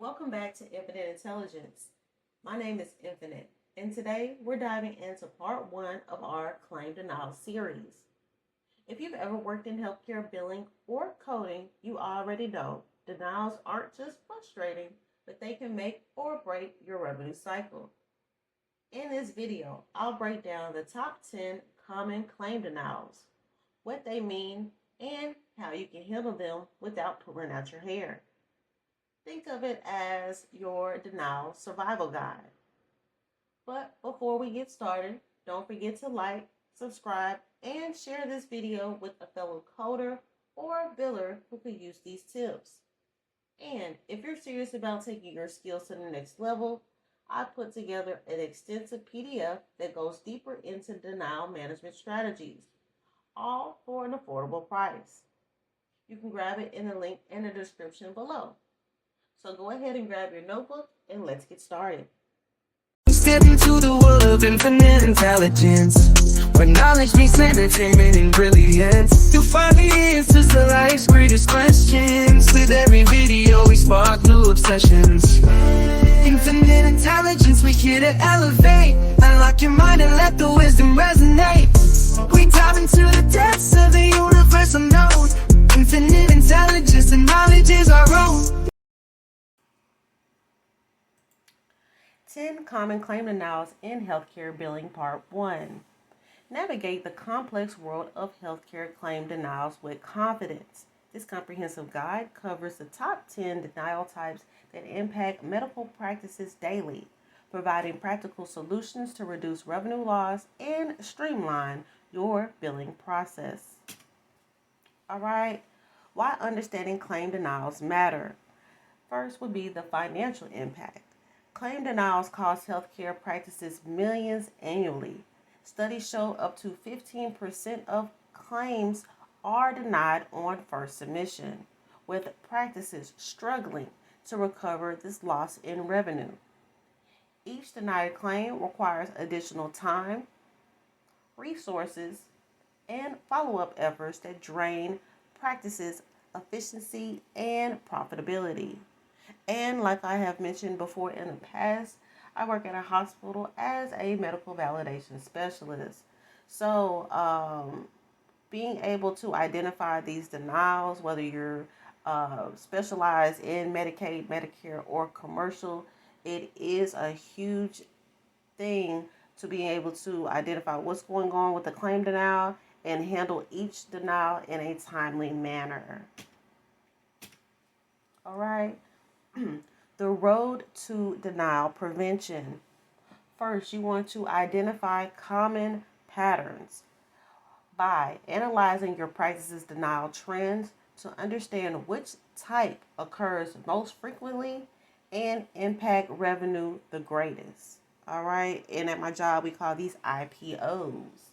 Welcome back to Infinite Intelligence. My name is Infinite, and today we're diving into part one of our claim denial series. If you've ever worked in healthcare billing or coding, you already know denials aren't just frustrating, but they can make or break your revenue cycle. In this video, I'll break down the top 10 common claim denials, what they mean, and how you can handle them without pulling out your hair. Think of it as your denial survival guide. But before we get started, don't forget to like, subscribe, and share this video with a fellow coder or biller who could use these tips. And if you're serious about taking your skills to the next level, I put together an extensive PDF that goes deeper into denial management strategies, all for an affordable price. You can grab it in the link in the description below. So go ahead and grab your notebook and let's get started. Step into the world of infinite intelligence, where knowledge meets entertainment and brilliance. You'll find the answers to life's greatest questions. With every video we spark new obsessions. Infinite intelligence, we're here to elevate. Unlock your mind and let the wisdom resonate. We dive into the depths of the universe unknown. Infinite intelligence and knowledge is our own. 10 Common Claim Denials in Healthcare Billing Part 1. Navigate the complex world of healthcare claim denials with confidence. This comprehensive guide covers the top 10 denial types that impact medical practices daily, providing practical solutions to reduce revenue loss and streamline your billing process. All right, why understanding claim denials matter. First would be the financial impact. Claim denials cost healthcare practices millions annually. Studies show up to 15% of claims are denied on first submission, with practices struggling to recover this loss in revenue. Each denied claim requires additional time, resources, and follow-up efforts that drain practices' efficiency and profitability. And like I have mentioned before in the past, I work at a hospital as a medical validation specialist. So being able to identify these denials, whether you're specialized in Medicaid, Medicare, or commercial, it is a huge thing to be able to identify what's going on with the claim denial and handle each denial in a timely manner. All right. The road to denial prevention. First, you want to identify common patterns by analyzing your practice's denial trends to understand which type occurs most frequently and impact revenue the greatest. All right, and at my job, we call these IPOs.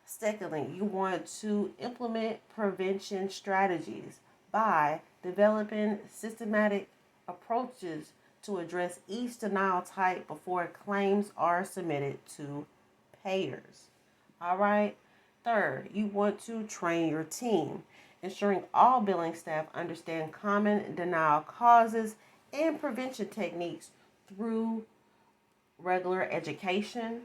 Secondly, you want to implement prevention strategies by developing systematic approaches to address each denial type before claims are submitted to payers. All right. Third, you want to train your team, ensuring all billing staff understand common denial causes and prevention techniques through regular education.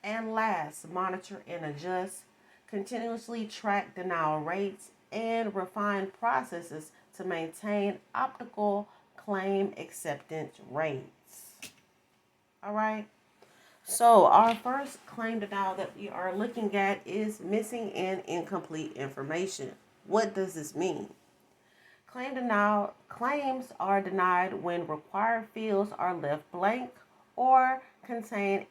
And last, monitor and adjust, continuously track denial rates, and refine processes to maintain optimal claim acceptance rates. All right. So our first claim denial that we are looking at is missing and incomplete information. What does this mean? Claim denial claims are denied when required fields are left blank or contain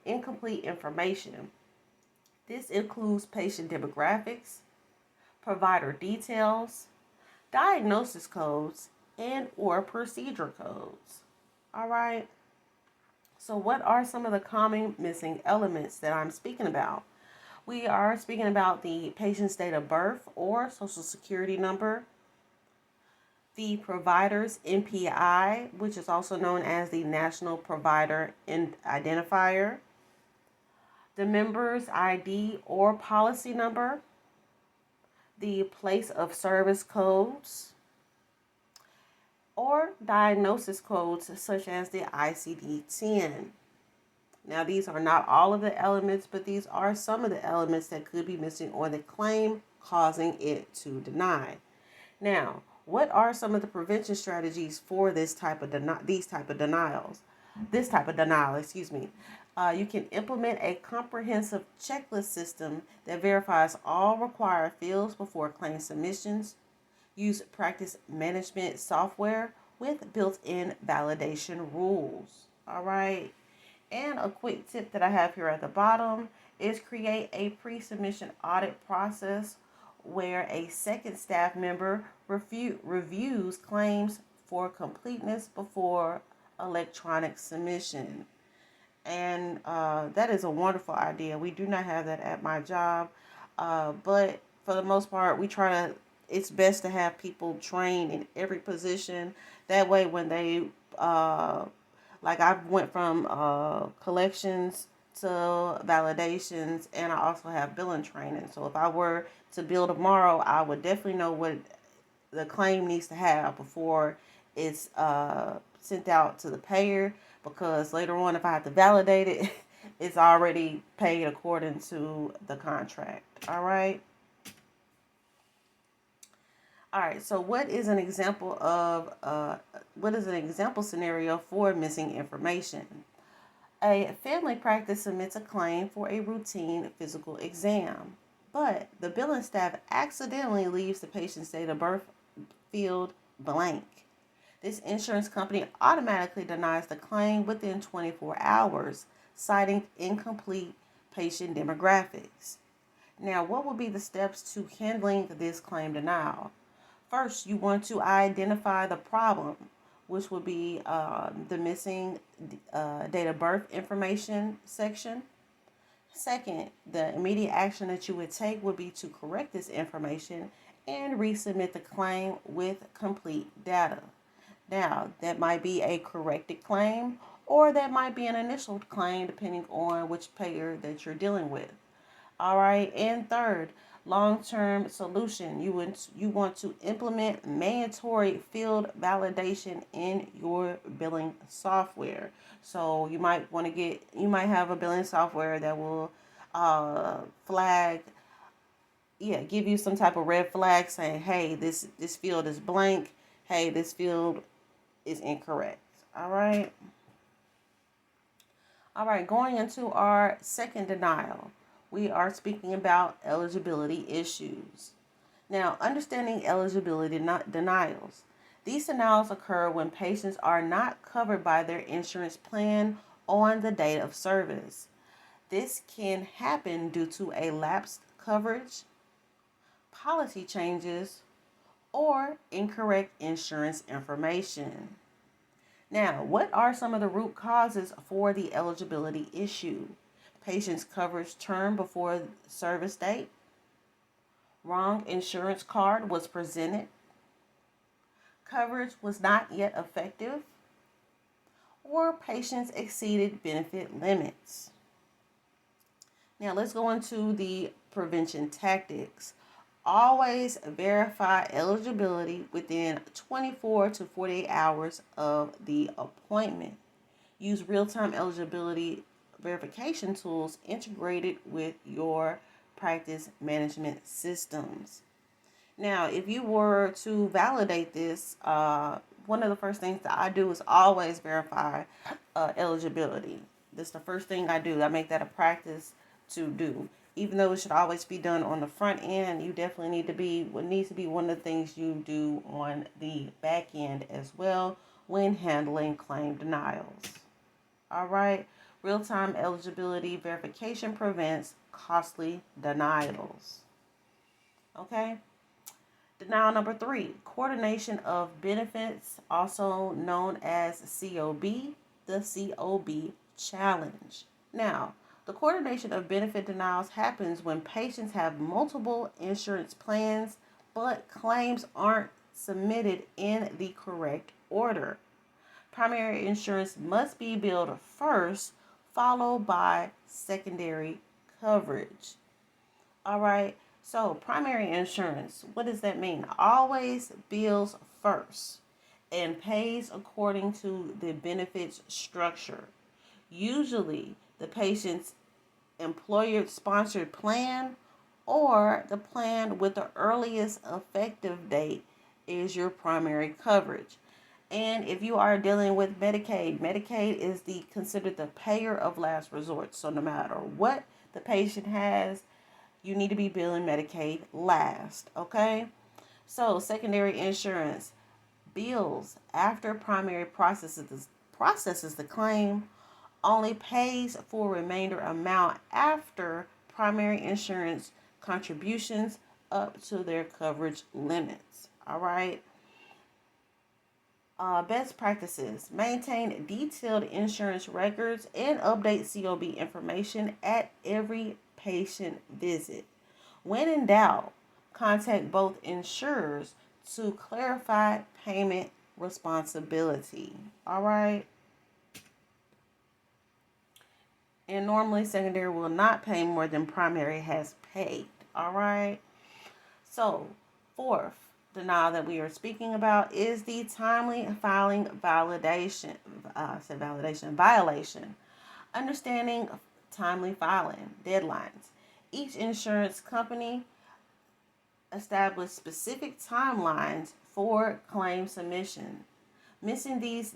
incomplete information. This includes patient demographics, provider details, diagnosis codes, and or procedure codes. All right. So what are some of the common missing elements that I'm speaking about? We are speaking about the patient's date of birth or social security number, the provider's NPI, which is also known as the National Provider Identifier, the member's ID or policy number, the place of service codes, or diagnosis codes such as the ICD-10. Now, these are not all of the elements, but these are some of the elements that could be missing on the claim, causing it to deny. Now, what are some of the prevention strategies for these type of denials? This type of denial, excuse me. You can implement a comprehensive checklist system that verifies all required fields before claim submissions. Use practice management software with built-in validation rules. All right. And a quick tip that I have here at the bottom is create a pre-submission audit process where a second staff member reviews claims for completeness before electronic submission. And that is a wonderful idea. We do not have that at my job, but for the most part, we try to. It's best to have people trained in every position. That way, when they like I went from collections to validations, and I also have billing training. So if I were to bill tomorrow, I would definitely know what the claim needs to have before it's sent out to the payer, because later on, if I have to validate it, it's already paid according to the contract. All right. All right. So what is an example of what is an example scenario for missing information? A family practice submits a claim for a routine physical exam, but the billing staff accidentally leaves the patient's date of birth field blank. This insurance company automatically denies the claim within 24 hours, citing incomplete patient demographics. Now, what will be the steps to handling this claim denial? First, you want to identify the problem, which would be the missing date of birth information section. Second, the immediate action that you would take would be to correct this information and resubmit the claim with complete data. Now, that might be a corrected claim, or that might be an initial claim depending on which payer that you're dealing with. All right, and third, long-term solution. You want to implement mandatory field validation in your billing software. So you might have a billing software that will give you some type of red flag saying, hey, this field is blank. Hey, this field is incorrect. All right. All right, going into our second denial, we are speaking about eligibility issues. Now, understanding eligibility denials. These denials occur when patients are not covered by their insurance plan on the date of service. This can happen due to a lapsed coverage, policy changes, or incorrect insurance information. Now, what are some of the root causes for the eligibility issue? Patient's coverage term before service date, wrong insurance card was presented, coverage was not yet effective, or patients exceeded benefit limits. Now, let's go into the prevention tactics. Always verify eligibility within 24 to 48 hours of the appointment. Use real-time eligibility verification tools integrated with your practice management systems. Now, if you were to validate this, one of the first things that I do is always verify eligibility. This is the first thing I do. I make that a practice to do. Even though it should always be done on the front end, you definitely needs to be one of the things you do on the back end as well when handling claim denials. All right. Real-time eligibility verification prevents costly denials. Okay. Denial number 3, coordination of benefits, also known as COB, the COB challenge. Now, the coordination of benefit denials happens when patients have multiple insurance plans, but claims aren't submitted in the correct order. Primary insurance must be billed first, followed by secondary coverage. All right. So primary insurance, what does that mean? Always bills first. and pays according to the benefits structure. Usually, the patient's employer sponsored plan or the plan with the earliest effective date is your primary coverage. And if you are dealing with Medicaid, Medicaid is the considered the payer of last resort. So no matter what the patient has, you need to be billing Medicaid last, okay? So secondary insurance bills after primary processes the claim only pays for remainder amount after primary insurance contributions up to their coverage limits. All right. Best practices: maintain detailed insurance records and update COB information at every patient visit. When in doubt, contact both insurers to clarify payment responsibility. All right. And normally secondary will not pay more than primary has paid. All right. So, fourth denial that we are speaking about is the timely filing violation. Understanding timely filing deadlines. Each insurance company establishes specific timelines for claim submission. Missing these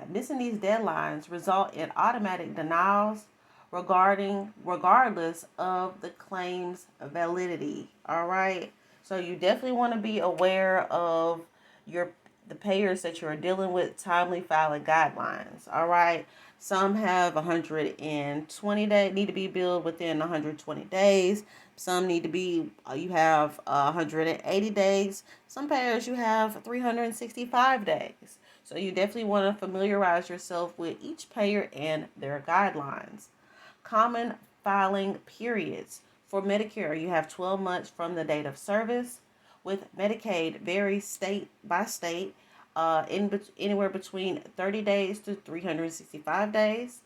missing these deadlines result in automatic denials regardless of the claim's validity. All right. So you definitely want to be aware of your the payers that you're dealing with timely filing guidelines. All right. Some have 120 days, need to be billed within 120 days. Some need to be, you have 180 days. Some payers you have 365 days. So you definitely want to familiarize yourself with each payer and their guidelines. Common filing periods. For Medicare, you have 12 months from the date of service. With Medicaid, varies state by state, anywhere between 30 days to 365 days.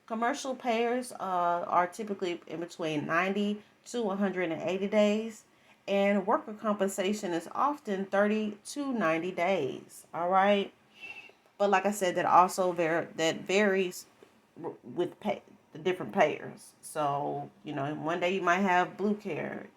Commercial payers are typically in between 90 to 180 days. And worker compensation is often 30 to 90 days. All right. But like I said, that varies with the different payers. So, one day you might have Blue Care.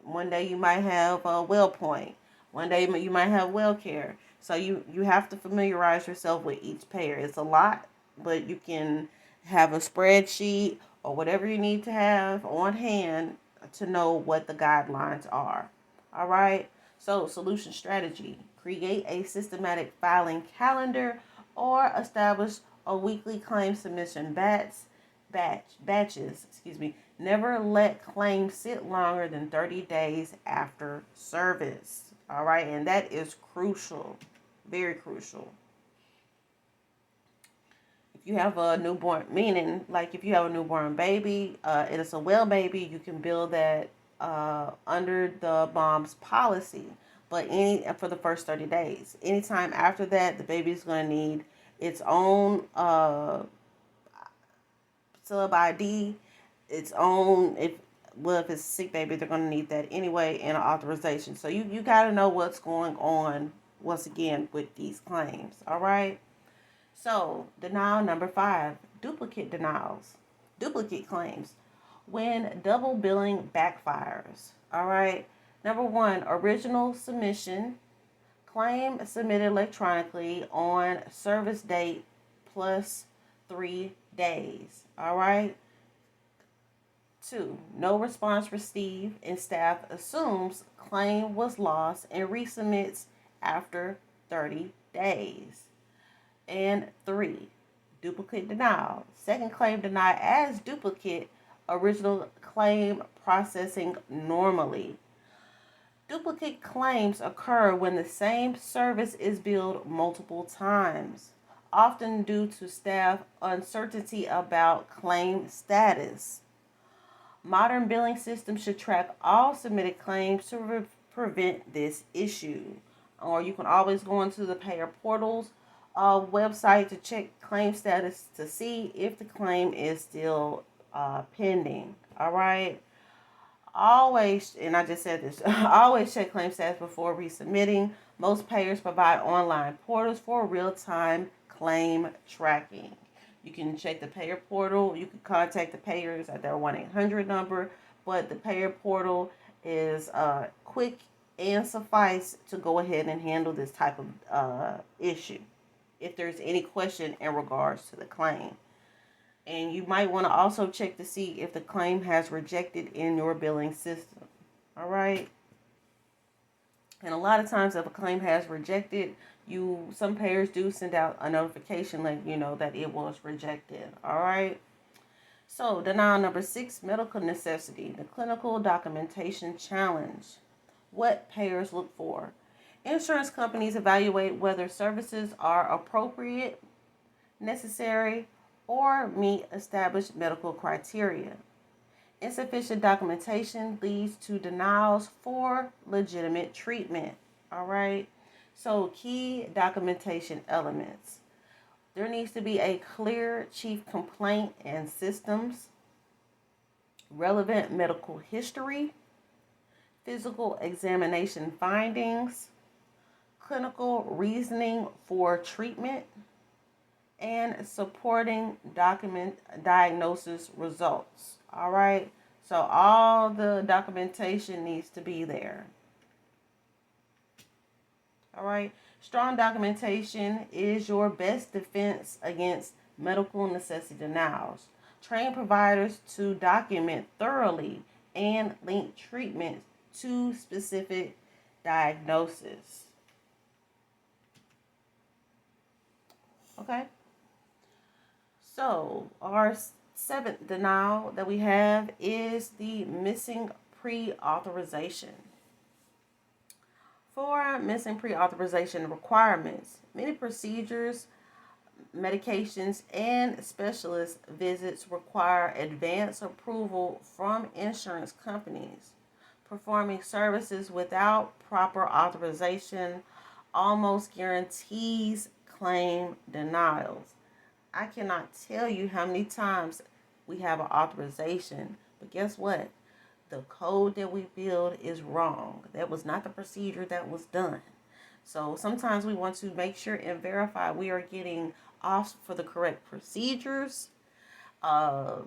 One day you might have WellPoint. One day you might have WellCare. So you have to familiarize yourself with each payer. It's a lot, but you can have a spreadsheet or whatever you need to have on hand to know what the guidelines are. All right. So solution strategy: create a systematic filing calendar or establish a weekly claim submission batches. Never let claims sit longer than 30 days after service. All right, and that is crucial, very crucial. If you have a newborn, meaning like if you have a newborn baby, and it's a well baby, you can bill that under the mom's policy. But for the first 30 days, anytime after that, the baby is going to need its own sub ID, its own if it's a sick baby, they're going to need that anyway, and an authorization. So you got to know what's going on once again with these claims. All right. So denial number 5: duplicate claims when double billing backfires. All right. Number 1: original submission, claim submitted electronically on service date plus 3 days. All right. 2: no response received and staff assumes claim was lost and resubmits after 30 days. And 3: duplicate denial. Second claim denied as duplicate, original claim processing normally. Duplicate claims occur when the same service is billed multiple times, often due to staff uncertainty about claim status. Modern billing systems should track all submitted claims to prevent this issue. Or you can always go into the payer portals website to check claim status to see if the claim is still pending. All right. Always, and I just said this, always check claim status before resubmitting. Most payers provide online portals for real-time claim tracking. You can check the payer portal. You can contact the payers at their 1-800 number, but the payer portal is quick and suffice to go ahead and handle this type of issue if there's any question in regards to the claim. And you might want to also check to see if the claim has rejected in your billing system. All right. And a lot of times, if a claim has rejected, some payers do send out a notification letting you know that it was rejected. All right. So, denial number 6, medical necessity, the clinical documentation challenge. What payers look for. Insurance companies evaluate whether services are appropriate, necessary, or meet established medical criteria. Insufficient documentation leads to denials for legitimate treatment. All right. So, key documentation elements. There needs to be a clear chief complaint and systems, relevant medical history, physical examination findings, clinical reasoning for treatment, and supporting document diagnosis results. All right. So all the documentation needs to be there. All right. Strong documentation is your best defense against medical necessity denials. Train providers to document thoroughly and link treatment to specific diagnosis. Okay. So, our 7th denial that we have is the missing pre-authorization. For missing pre-authorization requirements, many procedures, medications, and specialist visits require advance approval from insurance companies. Performing services without proper authorization almost guarantees claim denials. I cannot tell you how many times we have an authorization, but guess what? The code that we build is wrong. That was not the procedure that was done. So sometimes we want to make sure and verify we are getting off for the correct procedures. Uh,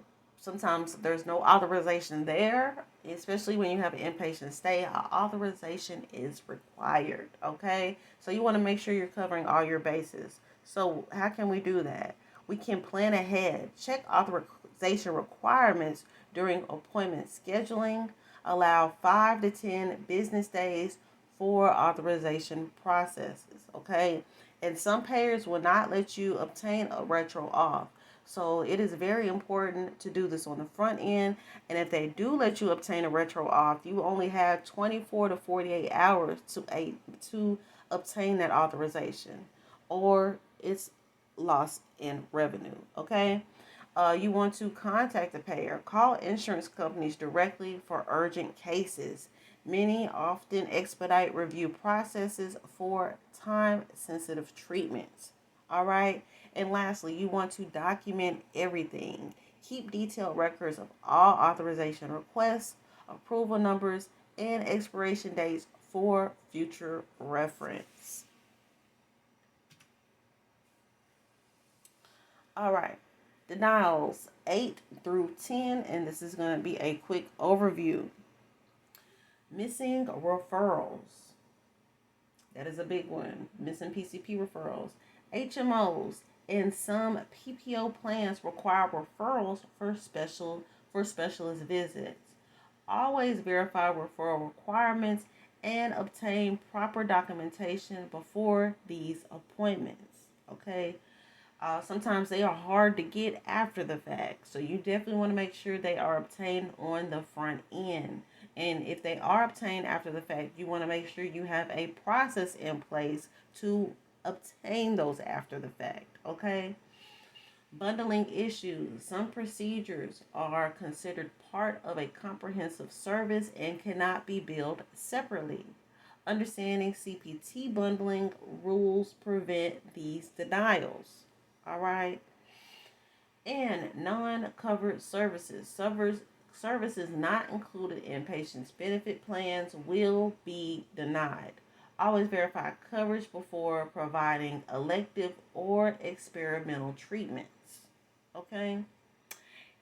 Sometimes there's no authorization there, especially when you have an inpatient stay. Authorization is required, okay? So you want to make sure you're covering all your bases. So how can we do that? We can plan ahead, check authorization requirements during appointment scheduling, allow 5 to 10 business days for authorization processes, okay? And some payers will not let you obtain a retro auth. So it is very important to do this on the front end. And if they do let you obtain a retro auth, you only have 24 to 48 hours to obtain that authorization, or it's lost in revenue. Okay. You want to contact the payer. Call insurance companies directly for urgent cases. Many often expedite review processes for time-sensitive treatments. All right. And lastly, you want to document everything. Keep detailed records of all authorization requests, approval numbers, and expiration dates for future reference. All right. Denials 8 through 10, and this is going to be a quick overview. Missing referrals. That is a big one. Missing PCP referrals. HMOs and some PPO plans require referrals for specialist visits. Always verify referral requirements and obtain proper documentation before these appointments. Okay. Sometimes they are hard to get after the fact, so you definitely want to make sure they are obtained on the front end. And if they are obtained after the fact, you want to make sure you have a process in place to obtain those after the fact. Okay. Bundling issues. Some procedures are considered part of a comprehensive service and cannot be billed separately. Understanding CPT bundling rules prevent these denials. All right. And non-covered services. Services not included in patients' benefit plans will be denied. Always verify coverage before providing elective or experimental treatments. Okay?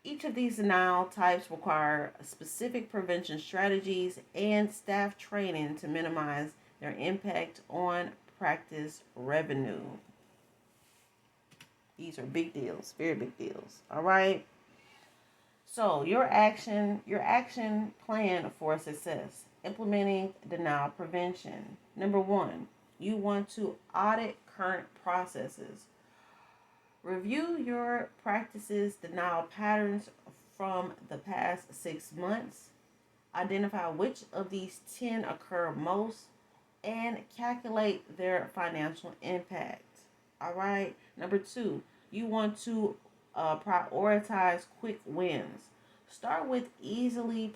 Each of these denial types require specific prevention strategies and staff training to minimize their impact on practice revenue. These are big deals, very big deals. All right. So your action plan for success. Implementing denial prevention. Number one, you want to audit current processes. Review your practices denial patterns from the past 6 months. Identify which of these 10 occur most and calculate their financial impact. All right. Number two, you want to prioritize quick wins. Start with easily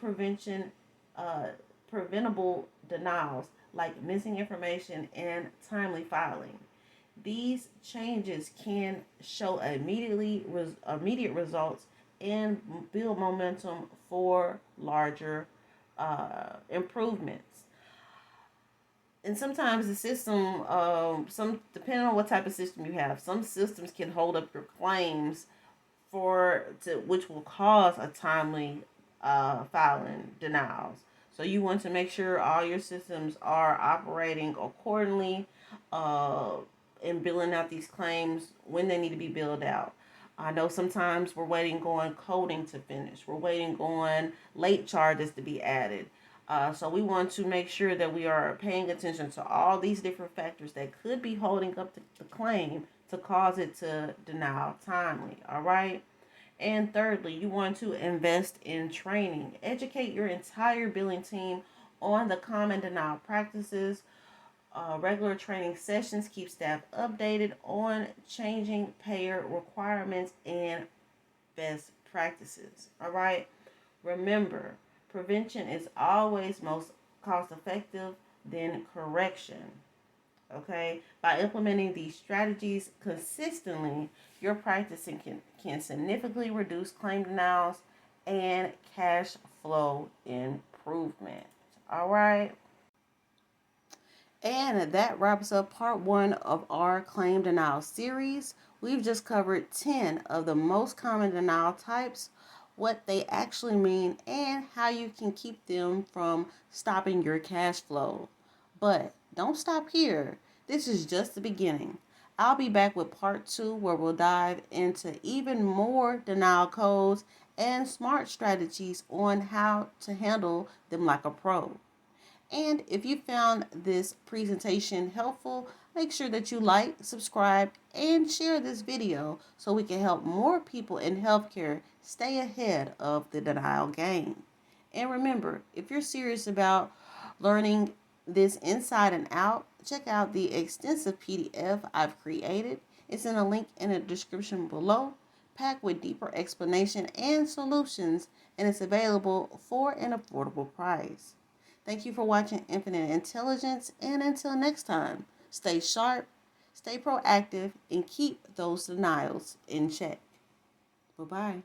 uh, preventable denials like missing information and timely filing. These changes can show immediate results and build momentum for larger improvements. And sometimes the system, some depending on what type of system you have, some systems can hold up your claims which will cause a timely filing denials. So you want to make sure all your systems are operating accordingly, uh, and billing out these claims when they need to be billed out. I know sometimes we're waiting on coding to finish. We're waiting on late charges to be added. So we want to make sure that we are paying attention to all these different factors that could be holding up the claim to cause it to deny timely. All right. And thirdly, you want to invest in training. Educate your entire billing team on the common denial practices. Regular training sessions keep staff updated on changing payer requirements and best practices. All right. Remember, prevention is always most cost effective than correction. Okay, by implementing these strategies consistently, your practicing can significantly reduce claim denials and cash flow improvement. All right. And that wraps up part one of our claim denial series. We've just covered 10 of the most common denial types, what they actually mean, and how you can keep them from stopping your cash flow. But don't stop here. This is just the beginning. I'll be back with part two where we'll dive into even more denial codes and smart strategies on how to handle them like a pro. And if you found this presentation helpful, make sure that you like, subscribe, and share this video so we can help more people in healthcare stay ahead of the denial game. And remember, if you're serious about learning this inside and out, check out the extensive PDF I've created. It's in a link in the description below, packed with deeper explanation and solutions, and it's available for an affordable price. Thank you for watching Infinite Intelligence, and until next time, stay sharp, stay proactive, and keep those denials in check. Bye-bye.